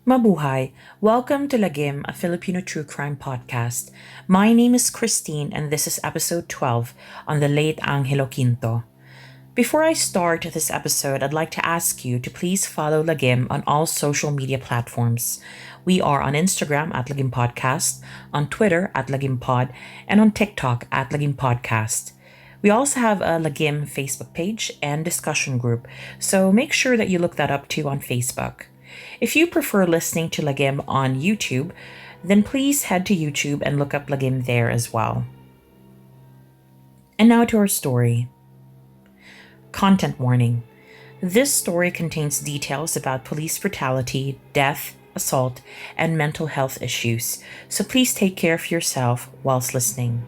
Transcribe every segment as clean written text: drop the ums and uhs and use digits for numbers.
Mabuhay! Welcome to Lagim, a Filipino True Crime Podcast. My name is Christine and this is episode 12 on the late Angelo Quinto. Before I start this episode, I'd like to ask you to please follow Lagim on all social media platforms. We are on Instagram at Lagim Podcast, on Twitter at Lagim Pod, and on TikTok at Lagim Podcast. We also have a Lagim Facebook page and discussion group, so make sure that you look that up too on Facebook. If you prefer listening to Lagim on YouTube, then please head to YouTube and look up Lagim there as well. And now to our story. Content warning. This story contains details about police brutality, death, assault, and mental health issues, so please take care of yourself whilst listening.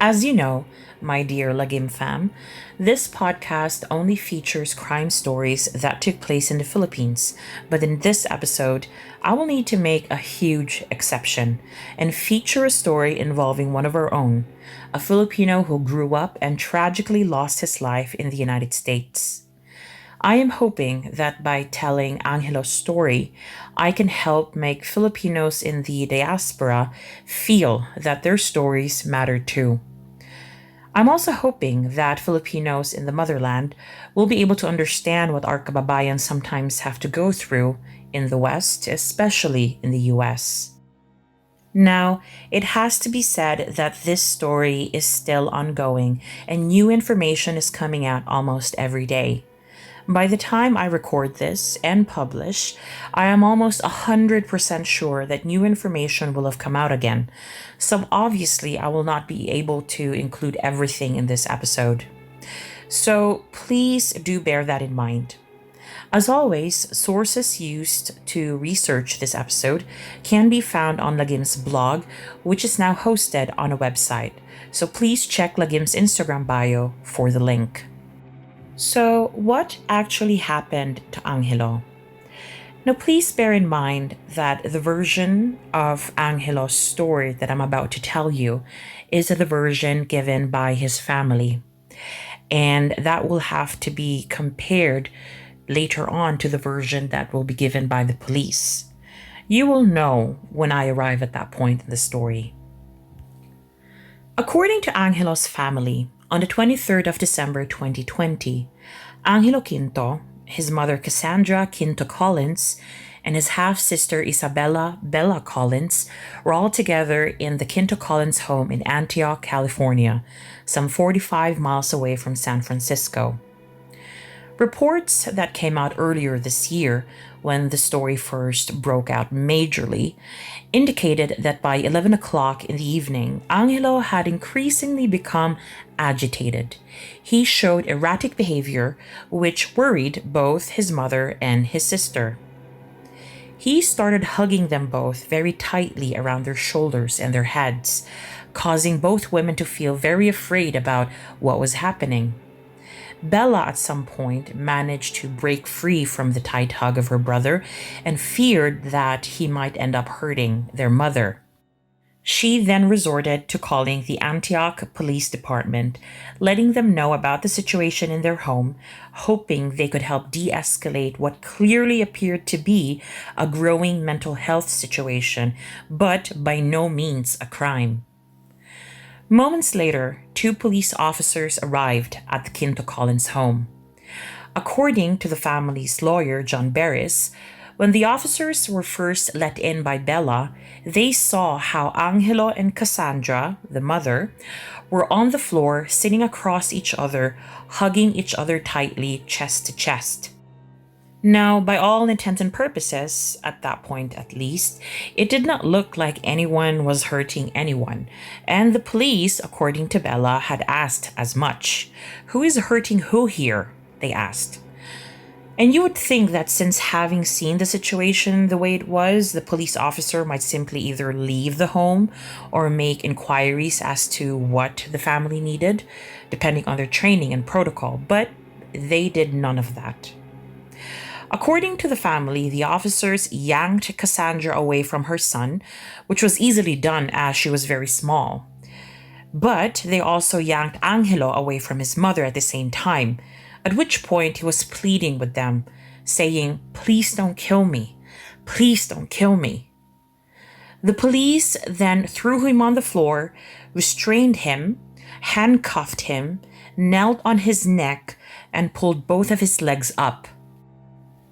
As you know, my dear Lagim fam, this podcast only features crime stories that took place in the Philippines, but in this episode, I will need to make a huge exception and feature a story involving one of our own, a Filipino who grew up and tragically lost his life in the United States. I am hoping that by telling Angelo's story, I can help make Filipinos in the diaspora feel that their stories matter too. I'm also hoping that Filipinos in the motherland will be able to understand what our kababayan sometimes have to go through in the West, especially in the US. Now, it has to be said that this story is still ongoing and new information is coming out almost every day. By the time I record this and publish, I am almost 100% sure that new information will have come out again. So obviously, I will not be able to include everything in this episode. So please do bear that in mind. As always, sources used to research this episode can be found on Lagim's blog, which is now hosted on a website. So please check Lagim's Instagram bio for the link. So, what actually happened to Angelo? Now, please bear in mind that the version of Angelo's story that I'm about to tell you is the version given by his family. And that will have to be compared later on to the version that will be given by the police. You will know when I arrive at that point in the story. According to Angelo's family, on the 23rd of December 2020, Angelo Quinto, his mother Cassandra Quinto Collins, and his half-sister Isabella Bella Collins were all together in the Quinto Collins home in Antioch, California, some 45 miles away from San Francisco. Reports that came out earlier this year, when the story first broke out majorly, indicated that by 11 o'clock in the evening, Angelo had increasingly become agitated. He showed erratic behavior, which worried both his mother and his sister. He started hugging them both very tightly around their shoulders and their heads, causing both women to feel very afraid about what was happening. Bella at some point managed to break free from the tight hug of her brother and feared that he might end up hurting their mother. She then resorted to calling the Antioch Police Department, letting them know about the situation in their home, hoping they could help de-escalate what clearly appeared to be a growing mental health situation, but by no means a crime. Moments later, 2 police officers arrived at the Quinto Collins home. According to the family's lawyer, John Barris, when the officers were first let in by Bella, they saw how Angelo and Cassandra, the mother, were on the floor sitting across each other, hugging each other tightly, chest to chest. Now, by all intents and purposes, at that point at least, it did not look like anyone was hurting anyone, and the police, according to Bella, had asked as much. "Who is hurting who here?" they asked. And you would think that since having seen the situation the way it was, the police officer might simply either leave the home or make inquiries as to what the family needed, depending on their training and protocol, but they did none of that. According to the family, the officers yanked Cassandra away from her son, which was easily done as she was very small. But they also yanked Angelo away from his mother at the same time, at which point he was pleading with them saying, "Please don't kill me. Please don't kill me." The police then threw him on the floor, restrained him, handcuffed him, knelt on his neck, and pulled both of his legs up.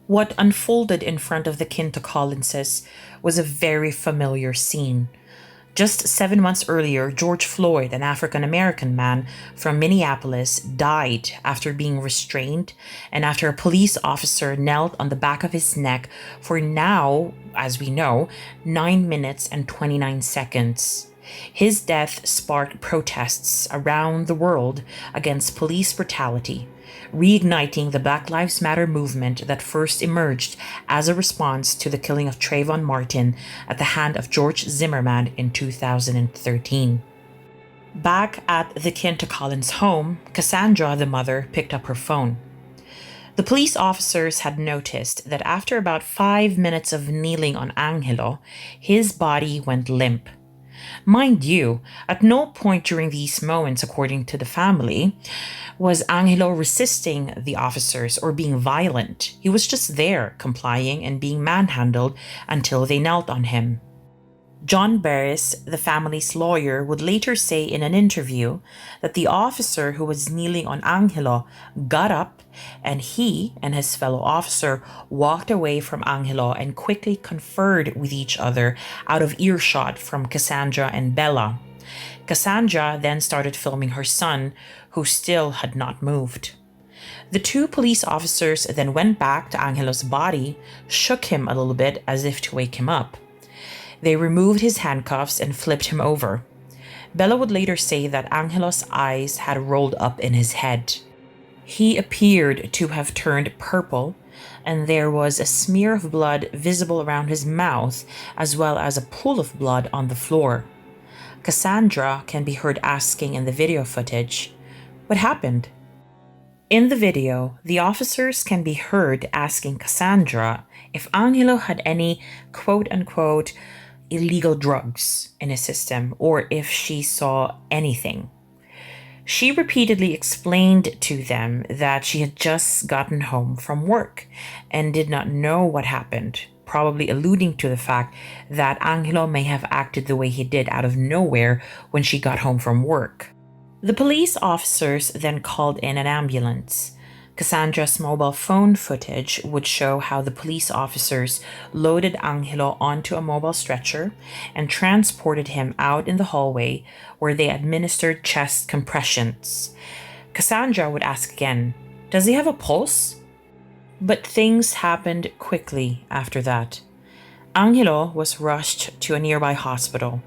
What unfolded in front of the Quinto Collinses was a very familiar scene. Just 7 months earlier, George Floyd, an African American man from Minneapolis, died after being restrained and after a police officer knelt on the back of his neck for now, as we know, 9 minutes and 29 seconds. His death sparked protests around the world against police brutality, reigniting the Black Lives Matter movement that first emerged as a response to the killing of Trayvon Martin at the hand of George Zimmerman in 2013. Back at the Quinto Collins home, Cassandra, the mother, picked up her phone. The police officers had noticed that after about 5 minutes of kneeling on Angelo, his body went limp. Mind you, at no point during these moments, according to the family, was Angelo resisting the officers or being violent. He was just there, complying and being manhandled until they knelt on him. John Barris, the family's lawyer, would later say in an interview that the officer who was kneeling on Angelo got up and he and his fellow officer walked away from Angelo and quickly conferred with each other out of earshot from Cassandra and Bella. Cassandra then started filming her son, who still had not moved. The two police officers then went back to Angelo's body, shook him a little bit as if to wake him up. They removed his handcuffs and flipped him over. Bella would later say that Angelo's eyes had rolled up in his head. He appeared to have turned purple, and there was a smear of blood visible around his mouth, as well as a pool of blood on the floor. Cassandra can be heard asking in the video footage, "What happened?" In the video, the officers can be heard asking Cassandra if Angelo had any quote-unquote illegal drugs in his system or if she saw anything. She repeatedly explained to them that she had just gotten home from work and did not know what happened, probably alluding to the fact that Angelo may have acted the way he did out of nowhere when she got home from work. The police officers then called in an ambulance. Cassandra's mobile phone footage would show how the police officers loaded Angelo onto a mobile stretcher and transported him out in the hallway where they administered chest compressions. Cassandra would ask again, "Does he have a pulse?" But things happened quickly after that. Angelo was rushed to a nearby hospital.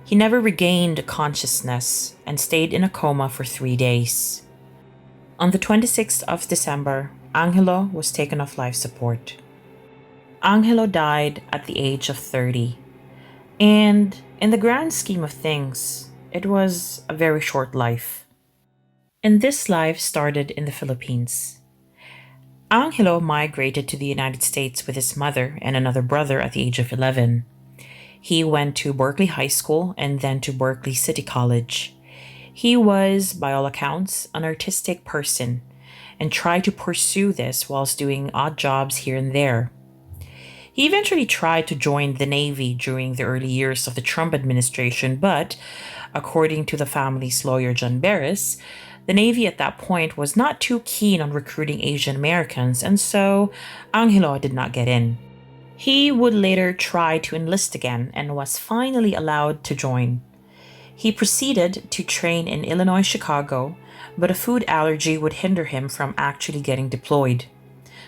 He never regained consciousness and stayed in a coma for 3 days. On the 26th of December, Angelo was taken off life support. Angelo died at the age of 30. And in the grand scheme of things, it was a very short life. And this life started in the Philippines. Angelo migrated to the United States with his mother and another brother at the age of 11. He went to Berkeley High School and then to Berkeley City College. He was, by all accounts, an artistic person and tried to pursue this whilst doing odd jobs here and there. He eventually tried to join the Navy during the early years of the Trump administration, but, according to the family's lawyer John Barris, the Navy at that point was not too keen on recruiting Asian Americans, and so Angelo did not get in. He would later try to enlist again and was finally allowed to join. He proceeded to train in Illinois, Chicago, but a food allergy would hinder him from actually getting deployed.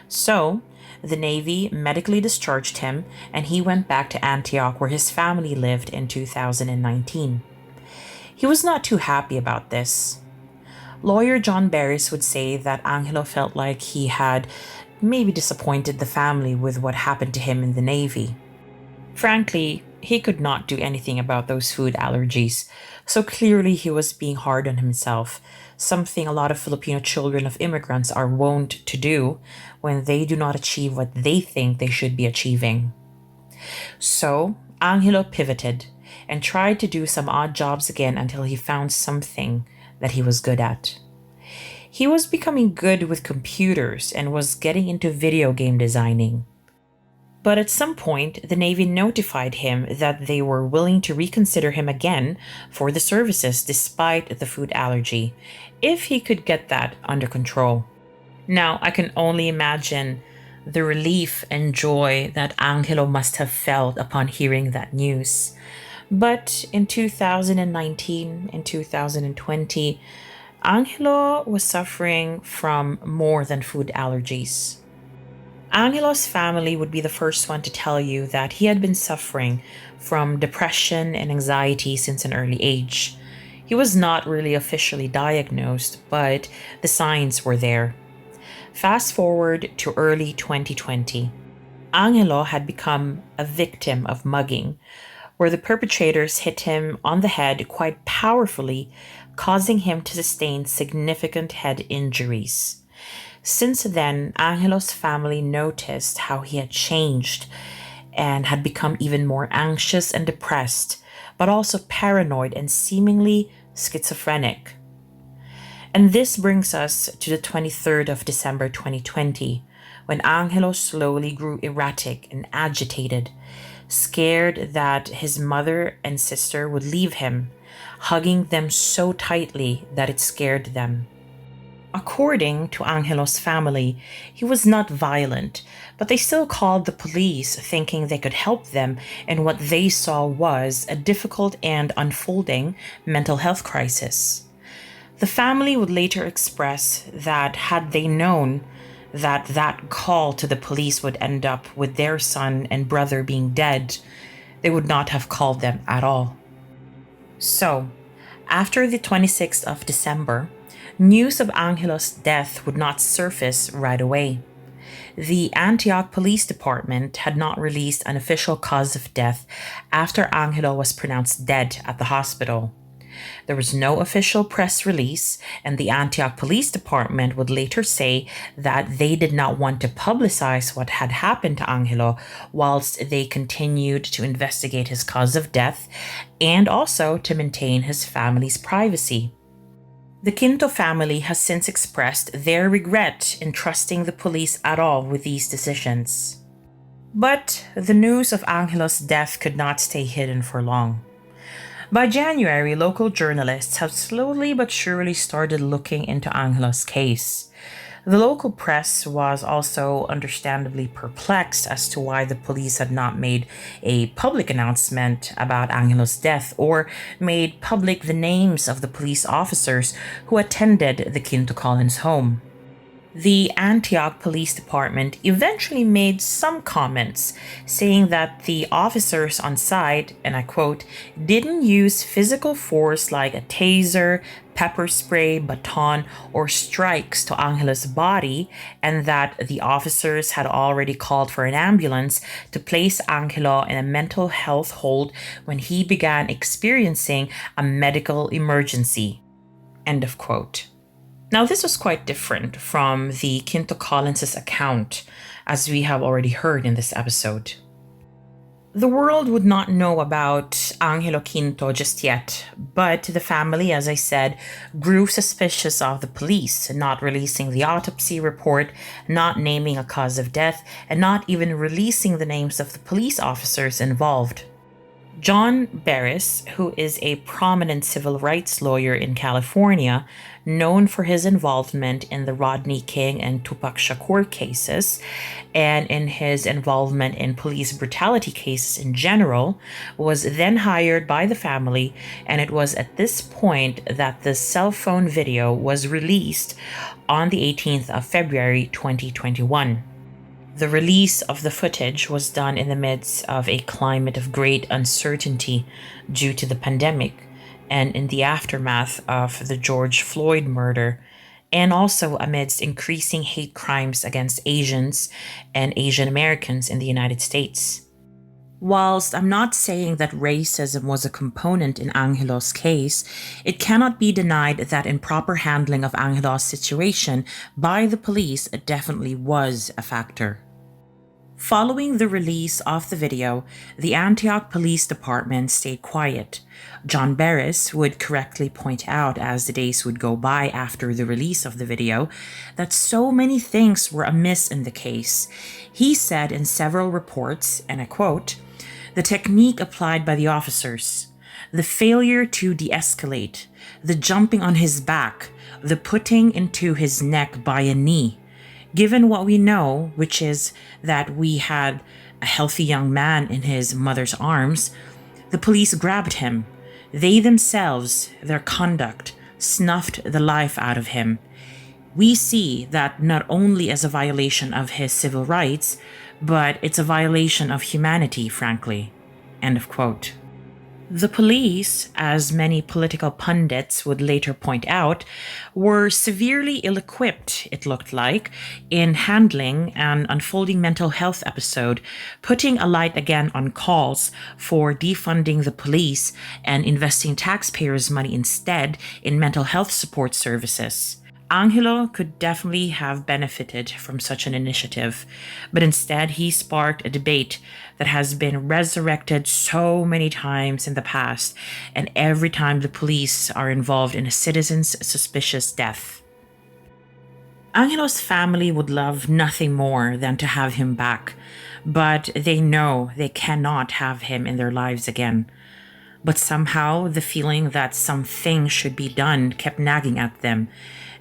So, the Navy medically discharged him and he went back to Antioch where his family lived in 2019. He was not too happy about this. Lawyer John Barris would say that Angelo felt like he had maybe disappointed the family with what happened to him in the Navy. Frankly, he could not do anything about those food allergies, so clearly he was being hard on himself, something a lot of Filipino children of immigrants are wont to do when they do not achieve what they think they should be achieving. So, Angelo pivoted and tried to do some odd jobs again until he found something that he was good at. He was becoming good with computers and was getting into video game designing. But at some point, the Navy notified him that they were willing to reconsider him again for the services despite the food allergy, if he could get that under control. Now, I can only imagine the relief and joy that Angelo must have felt upon hearing that news. But in 2019 and 2020, Angelo was suffering from more than food allergies. Angelo's family would be the first one to tell you that he had been suffering from depression and anxiety since an early age. He was not really officially diagnosed, but the signs were there. Fast forward to early 2020. Angelo had become a victim of mugging, where the perpetrators hit him on the head quite powerfully, causing him to sustain significant head injuries. Since then, Angelo's family noticed how he had changed and had become even more anxious and depressed, but also paranoid and seemingly schizophrenic. And this brings us to the 23rd of December 2020, when Angelo slowly grew erratic and agitated, scared that his mother and sister would leave him, hugging them so tightly that it scared them. According to Angelo's family, he was not violent, but they still called the police thinking they could help them, and what they saw was a difficult and unfolding mental health crisis. The family would later express that had they known that call to the police would end up with their son and brother being dead, they would not have called them at all. So, after the 26th of December, news of Angelo's death would not surface right away. The Antioch Police Department had not released an official cause of death after Angelo was pronounced dead at the hospital. There was no official press release, and the Antioch Police Department would later say that they did not want to publicize what had happened to Angelo whilst they continued to investigate his cause of death and also to maintain his family's privacy. The Quinto family has since expressed their regret in trusting the police at all with these decisions. But the news of Angelo's death could not stay hidden for long. By January, local journalists have slowly but surely started looking into Angelo's case. The local press was also understandably perplexed as to why the police had not made a public announcement about Angelo's death or made public the names of the police officers who attended the Quinto Collins home. The Antioch Police Department eventually made some comments saying that the officers on site, and I quote, didn't use physical force like a taser, pepper spray, baton, or strikes to Angelo's body, and that the officers had already called for an ambulance to place Angelo in a mental health hold when he began experiencing a medical emergency. End of quote. Now, this was quite different from the Quinto Collins' account, as we have already heard in this episode. The world would not know about Angelo Quinto just yet, but the family, as I said, grew suspicious of the police, not releasing the autopsy report, not naming a cause of death, and not even releasing the names of the police officers involved. John Barris, who is a prominent civil rights lawyer in California, known for his involvement in the Rodney King and Tupac Shakur cases, and in his involvement in police brutality cases in general, was then hired by the family, and it was at this point that the cell phone video was released on the 18th of February 2021. The release of the footage was done in the midst of a climate of great uncertainty due to the pandemic and in the aftermath of the George Floyd murder, and also amidst increasing hate crimes against Asians and Asian Americans in the United States. Whilst I'm not saying that racism was a component in Angelo's case, it cannot be denied that improper handling of Angelo's situation by the police definitely was a factor. Following the release of the video, the Antioch Police Department stayed quiet. John Barris would correctly point out as the days would go by after the release of the video that so many things were amiss in the case. He said in several reports, and I quote, "The technique applied by the officers, the failure to de-escalate, the jumping on his back, the putting into his neck by a knee. Given what we know, which is that we had a healthy young man in his mother's arms, the police grabbed him. They themselves, their conduct, snuffed the life out of him. We see that not only as a violation of his civil rights, but it's a violation of humanity, frankly." End of quote. The police, as many political pundits would later point out, were severely ill-equipped, it looked like, in handling an unfolding mental health episode, putting a light again on calls for defunding the police and investing taxpayers' money instead in mental health support services. Angelo could definitely have benefited from such an initiative, but instead he sparked a debate that has been resurrected so many times in the past, and every time the police are involved in a citizen's suspicious death. Angelo's family would love nothing more than to have him back, but they know they cannot have him in their lives again. But somehow the feeling that something should be done kept nagging at them,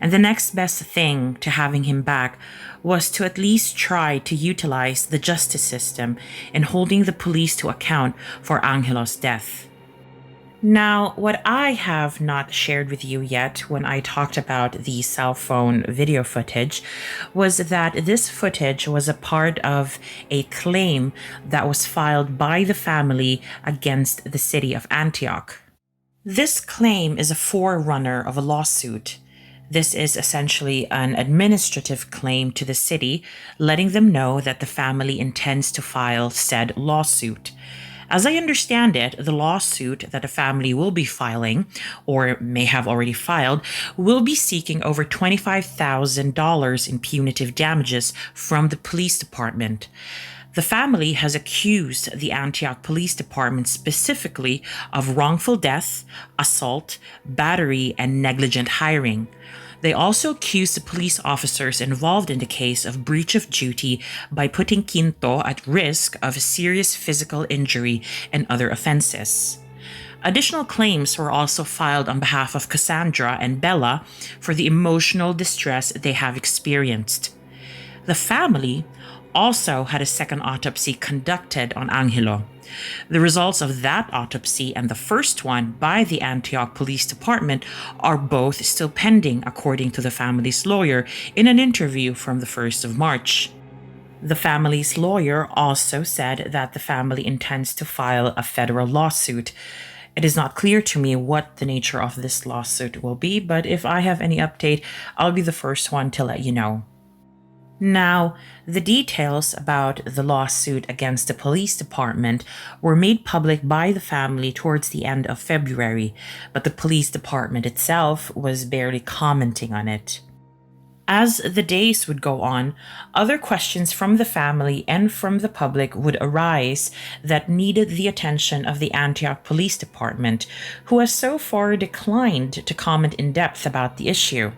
and the next best thing to having him back was to at least try to utilize the justice system in holding the police to account for Angelo's death. Now, what I have not shared with you yet when I talked about the cell phone video footage was that this footage was a part of a claim that was filed by the family against the city of Antioch. This claim is a forerunner of a lawsuit. This is essentially an administrative claim to the city, letting them know that the family intends to file said lawsuit. As I understand it, the lawsuit that the family will be filing, or may have already filed, will be seeking over $25,000 in punitive damages from the police department. The family has accused the Antioch Police Department specifically of wrongful death, assault, battery, and negligent hiring. They also accused the police officers involved in the case of breach of duty by putting Quinto at risk of serious physical injury and other offenses. Additional claims were also filed on behalf of Cassandra and Bella for the emotional distress they have experienced. The family also had a second autopsy conducted on Angelo. The results of that autopsy and the first one by the Antioch Police Department are both still pending, according to the family's lawyer in an interview from the 1st of March. The family's lawyer also said that the family intends to file a federal lawsuit. It is not clear to me what the nature of this lawsuit will be, but if I have any update, I'll be the first one to let you know. Now, the details about the lawsuit against the police department were made public by the family towards the end of February, but the police department itself was barely commenting on it. As the days would go on, other questions from the family and from the public would arise that needed the attention of the Antioch Police Department, who has so far declined to comment in depth about the issue.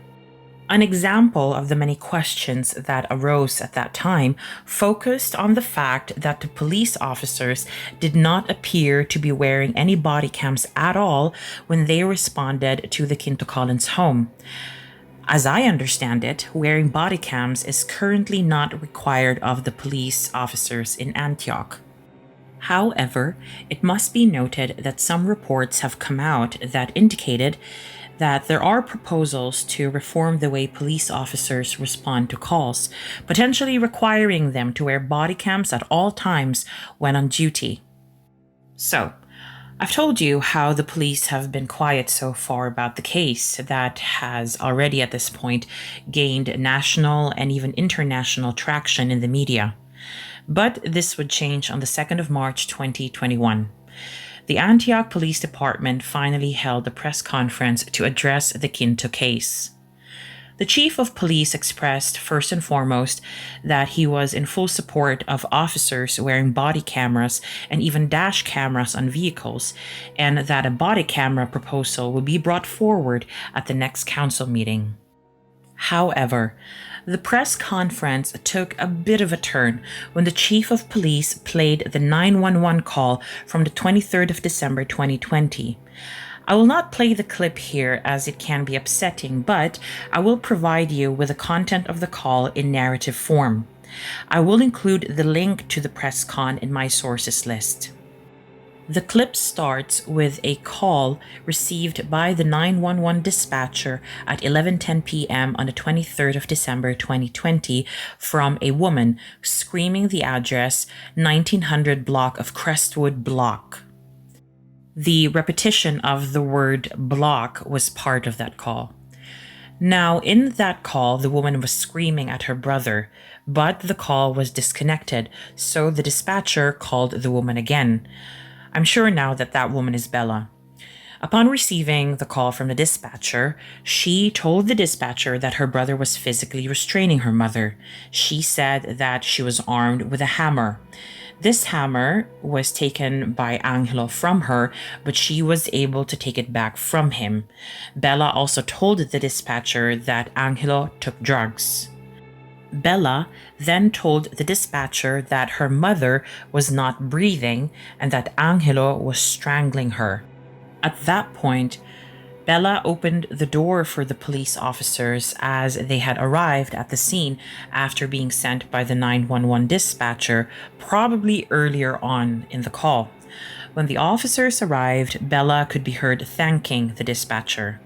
An example of the many questions that arose at that time focused on the fact that the police officers did not appear to be wearing any body cams at all when they responded to the Quinto Collins home. As I understand it, wearing body cams is currently not required of the police officers in Antioch. However, it must be noted that some reports have come out that indicated that there are proposals to reform the way police officers respond to calls, potentially requiring them to wear body cams at all times when on duty. So, I've told you how the police have been quiet so far about the case that has already at this point gained national and even international traction in the media. But this would change on the 2nd of March 2021. The Antioch Police Department finally held a press conference to address the Quinto case. The chief of police expressed, first and foremost, that he was in full support of officers wearing body cameras and even dash cameras on vehicles, and that a body camera proposal will be brought forward at the next council meeting. However, the press conference took a bit of a turn when the chief of police played the 911 call from the 23rd of December 2020. I will not play the clip here as it can be upsetting, but I will provide you with the content of the call in narrative form. I will include the link to the press con in my sources list. The clip starts with a call received by the 911 dispatcher at 11:10 p.m. on the 23rd of December 2020 from a woman screaming the address 1900 block of Crestwood Block. The repetition of the word block was part of that call. Now, in that call, the woman was screaming at her brother, but the call was disconnected, so the dispatcher called the woman again. I'm sure now that that woman is Bella. Upon receiving the call from the dispatcher, she told the dispatcher that her brother was physically restraining her mother. She said that she was armed with a hammer. This hammer was taken by Angelo from her, but she was able to take it back from him. Bella also told the dispatcher that Angelo took drugs. Bella then told the dispatcher that her mother was not breathing and that Angelo was strangling her. At that point, Bella opened the door for the police officers as they had arrived at the scene after being sent by the 911 dispatcher, probably earlier on in the call. When the officers arrived, Bella could be heard thanking the dispatcher.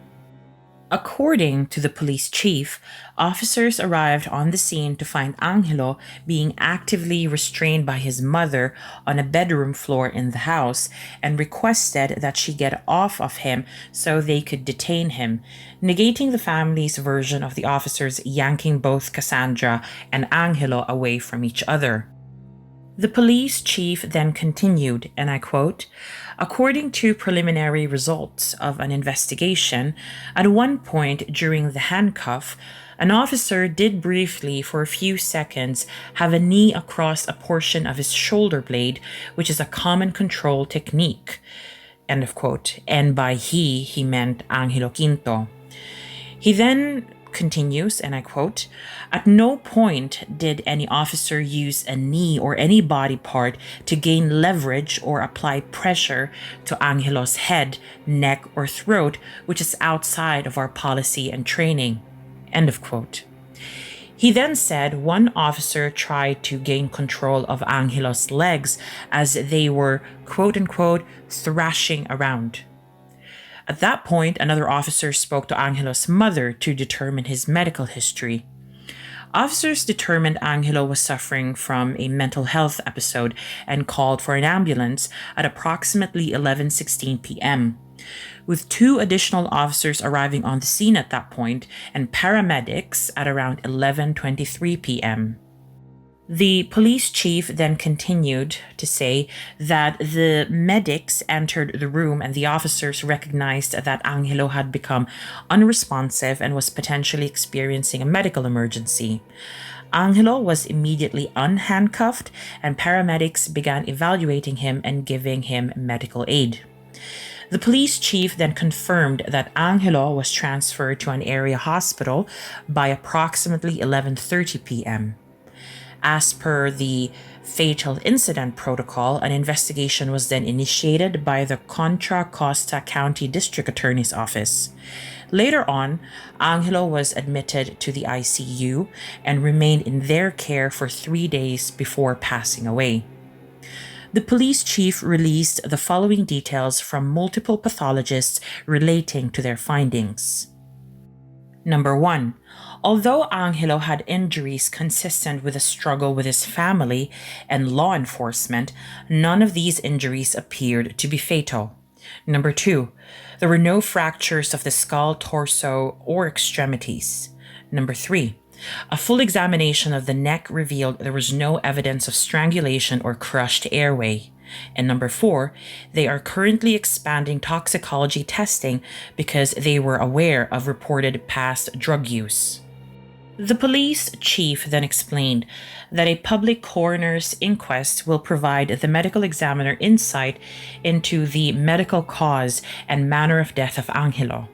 According to the police chief, officers arrived on the scene to find Angelo being actively restrained by his mother on a bedroom floor in the house and requested that she get off of him so they could detain him, negating the family's version of the officers yanking both Cassandra and Angelo away from each other. The police chief then continued, and I quote, "According to preliminary results of an investigation, at one point during the handcuff, an officer did briefly, for a few seconds, have a knee across a portion of his shoulder blade, which is a common control technique." End of quote. And by he meant Angelo Quinto. He then continues, and I quote, "At no point did any officer use a knee or any body part to gain leverage or apply pressure to Angelo's head, neck, or throat, which is outside of our policy and training." End of quote. He then said one officer tried to gain control of Angelo's legs as they were, quote unquote, thrashing around. At that point, another officer spoke to Angelo's mother to determine his medical history. Officers determined Angelo was suffering from a mental health episode and called for an ambulance at approximately 11:16 p.m. With two additional officers arriving on the scene at that point and paramedics at around 11:23 p.m. The police chief then continued to say that the medics entered the room and the officers recognized that Angelo had become unresponsive and was potentially experiencing a medical emergency. Angelo was immediately unhandcuffed and paramedics began evaluating him and giving him medical aid. The police chief then confirmed that Angelo was transferred to an area hospital by approximately 11:30 p.m. As per the fatal incident protocol, an investigation was then initiated by the Contra Costa County District Attorney's Office. Later on, Angelo was admitted to the ICU and remained in their care for 3 days before passing away. The police chief released the following details from multiple pathologists relating to their findings. Number 1. Although Angelo had injuries consistent with a struggle with his family and law enforcement, none of these injuries appeared to be fatal. Number 2. There were no fractures of the skull, torso, or extremities. Number 3. A full examination of the neck revealed there was no evidence of strangulation or crushed airway. And number 4, they are currently expanding toxicology testing because they were aware of reported past drug use. The police chief then explained that a public coroner's inquest will provide the medical examiner insight into the medical cause and manner of death of Angelo.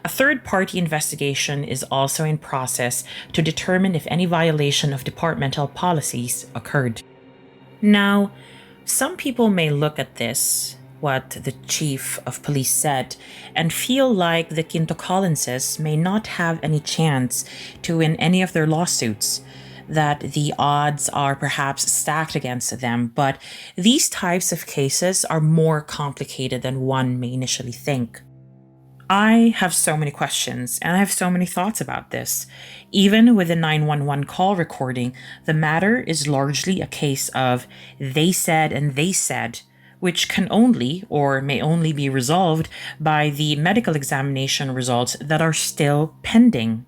A third party investigation is also in process to determine if any violation of departmental policies occurred. Now, some people may look at this, what the chief of police said, and feel like the Quinto Collinses may not have any chance to win any of their lawsuits, that the odds are perhaps stacked against them, but these types of cases are more complicated than one may initially think. I have so many questions and I have so many thoughts about this. Even with the 911 call recording, the matter is largely a case of they said and they said, which can only or may only be resolved by the medical examination results that are still pending.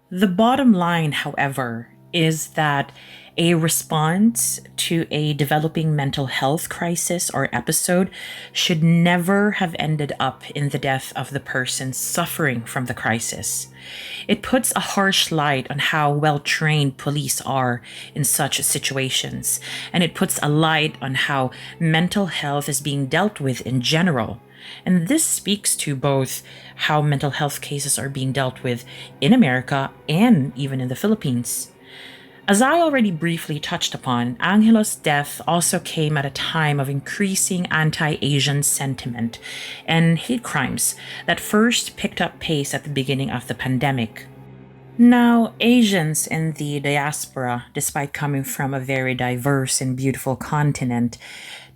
The bottom line, however, is that a response to a developing mental health crisis or episode should never have ended up in the death of the person suffering from the crisis. It puts a harsh light on how well trained police are in such situations, and it puts a light on how mental health is being dealt with in general. And this speaks to both how mental health cases are being dealt with in America and even in the Philippines. As I already briefly touched upon, Angelo's death also came at a time of increasing anti-Asian sentiment and hate crimes that first picked up pace at the beginning of the pandemic. Now, Asians in the diaspora, despite coming from a very diverse and beautiful continent,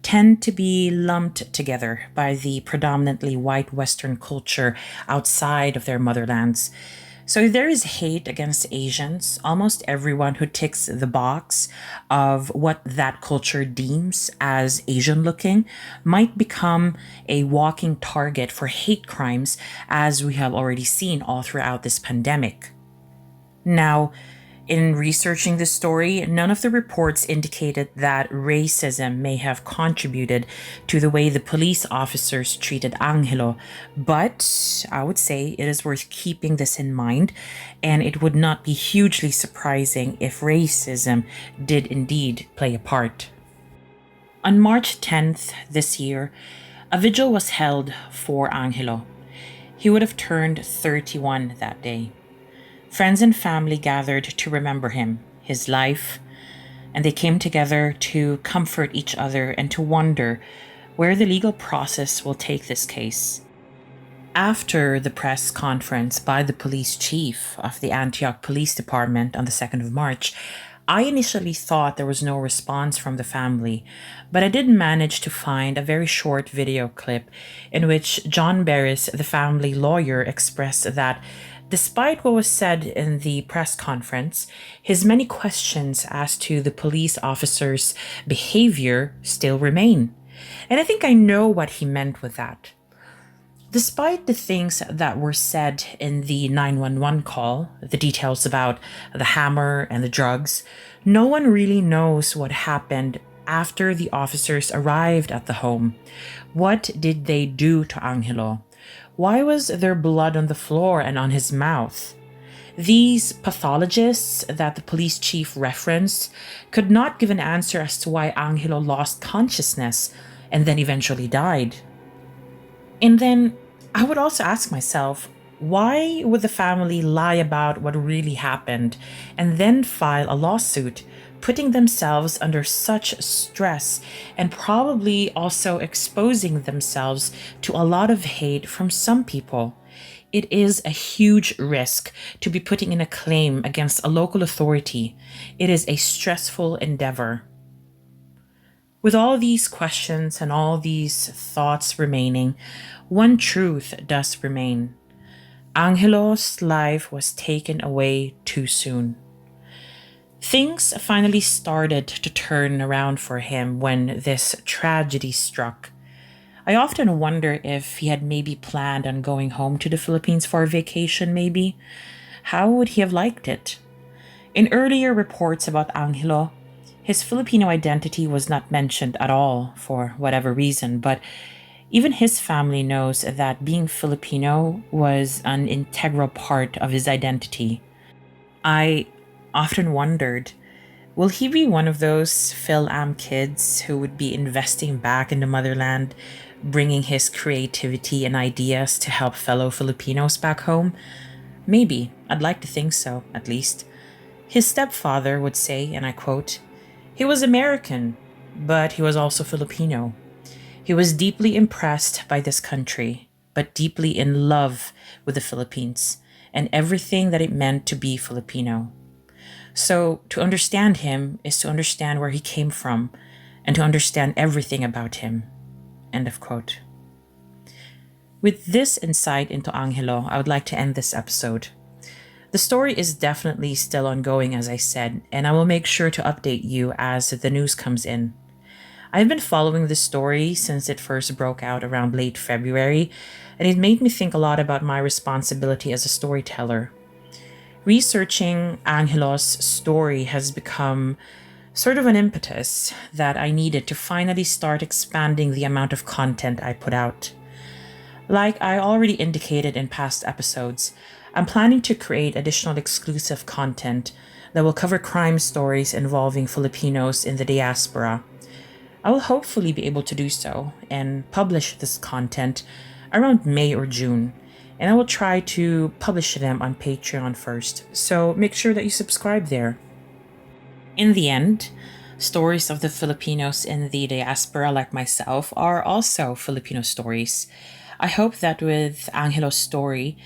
tend to be lumped together by the predominantly white Western culture outside of their motherlands. So if there is hate against Asians, almost everyone who ticks the box of what that culture deems as Asian looking might become a walking target for hate crimes, as we have already seen all throughout this pandemic. Now, in researching this story, none of the reports indicated that racism may have contributed to the way the police officers treated Angelo, but I would say it is worth keeping this in mind, and it would not be hugely surprising if racism did indeed play a part. On March 10th this year, a vigil was held for Angelo. He would have turned 31 that day. Friends and family gathered to remember him, his life, and they came together to comfort each other and to wonder where the legal process will take this case. After the press conference by the police chief of the Antioch Police Department on the 2nd of March, I initially thought there was no response from the family, but I did manage to find a very short video clip in which John Barris, the family lawyer, expressed that despite what was said in the press conference, his many questions as to the police officers' behavior still remain. And I think I know what he meant with that. Despite the things that were said in the 911 call, the details about the hammer and the drugs, no one really knows what happened after the officers arrived at the home. What did they do to Angelo? Why was there blood on the floor and on his mouth? These pathologists that the police chief referenced could not give an answer as to why Angelo lost consciousness and then eventually died. And then I would also ask myself, why would the family lie about what really happened and then file a lawsuit, putting themselves under such stress and probably also exposing themselves to a lot of hate from some people? It is a huge risk to be putting in a claim against a local authority. It is a stressful endeavor. With all these questions and all these thoughts remaining, one truth does remain. Angelo's life was taken away too soon. Things finally started to turn around for him when this tragedy struck. I often wonder if he had maybe planned on going home to the Philippines for a vacation, maybe. How would he have liked it? In earlier reports about Angelo, his Filipino identity was not mentioned at all for whatever reason, but even his family knows that being Filipino was an integral part of his identity. I often wondered, will he be one of those Phil-Am kids who would be investing back in the motherland, bringing his creativity and ideas to help fellow Filipinos back home? Maybe. I'd like to think so, at least. His stepfather would say, and I quote, "He was American, but he was also Filipino. He was deeply impressed by this country, but deeply in love with the Philippines and everything that it meant to be Filipino. So, to understand him is to understand where he came from and to understand everything about him." End of quote. With this insight into Angelo, I would like to end this episode. The story is definitely still ongoing, as I said, and I will make sure to update you as the news comes in. I've been following this story since it first broke out around late February, and it made me think a lot about my responsibility as a storyteller. Researching Angelo's story has become sort of an impetus that I needed to finally start expanding the amount of content I put out. Like I already indicated in past episodes, I'm planning to create additional exclusive content that will cover crime stories involving Filipinos in the diaspora. I will hopefully be able to do so and publish this content around May or June, and I will try to publish them on Patreon first, so make sure that you subscribe there. In the end, stories of the Filipinos in the diaspora like myself are also Filipino stories. I hope that with Angelo's story,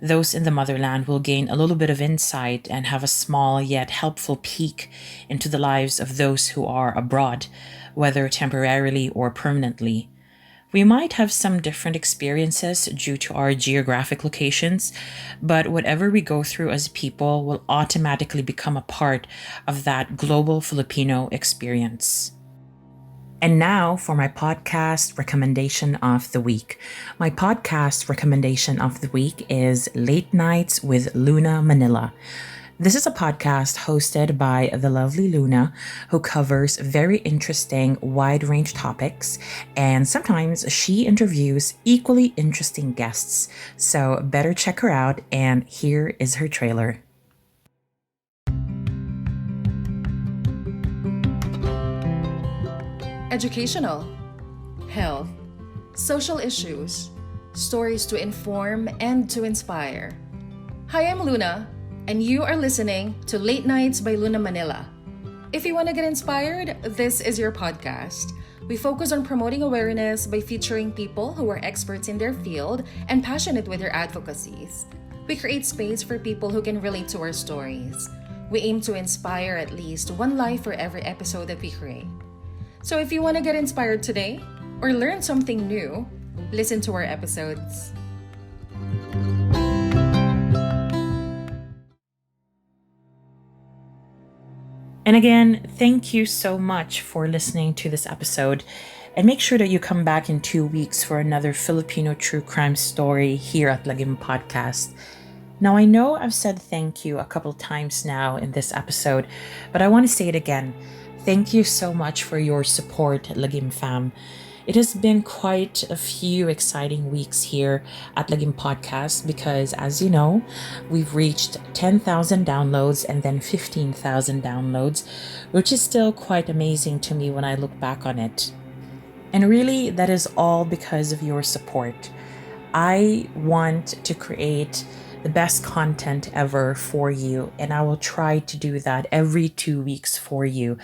those in the motherland will gain a little bit of insight and have a small yet helpful peek into the lives of those who are abroad, whether temporarily or permanently. We might have some different experiences due to our geographic locations, but whatever we go through as people will automatically become a part of that global Filipino experience. And now for my podcast recommendation of the week. My podcast recommendation of the week is Late Nights with Luna Manila. This is a podcast hosted by the lovely Luna, who covers very interesting, wide-range topics, and sometimes she interviews equally interesting guests. So better check her out, and here is her trailer. Educational, health, social issues, stories to inform and to inspire. Hi, I'm Luna, and you are listening to Late Nights by Luna Manila. If you want to get inspired, this is your podcast. We focus on promoting awareness by featuring people who are experts in their field and passionate with their advocacies. We create space for people who can relate to our stories. We aim to inspire at least one life for every episode that we create. So if you want to get inspired today or learn something new, listen to our episodes. And again, thank you so much for listening to this episode. And make sure that you come back in 2 weeks for another Filipino true crime story here at Lagim Podcast. Now, I know I've said thank you a couple times now in this episode, but I want to say it again. Thank you so much for your support, Lagim fam. It has been quite a few exciting weeks here at Lagim Podcast because, as you know, we've reached 10,000 downloads and then 15,000 downloads, which is still quite amazing to me when I look back on it. And really, that is all because of your support. I want to create the best content ever for you, and I will try to do that every 2 weeks for you.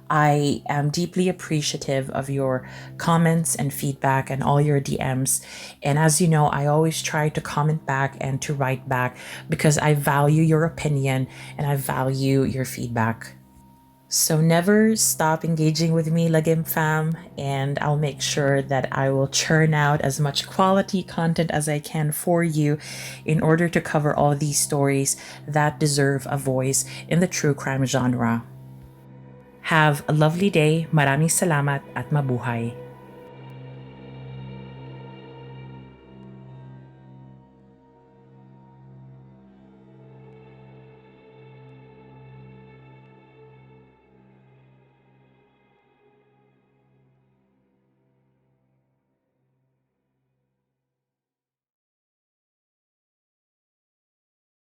I am deeply appreciative of your comments and feedback and all your DMs. And as you know, I always try to comment back and to write back because I value your opinion and I value your feedback. So never stop engaging with me, Lagim fam, and I'll make sure that I will churn out as much quality content as I can for you in order to cover all these stories that deserve a voice in the true crime genre. Have a lovely day. Maraming salamat at mabuhay.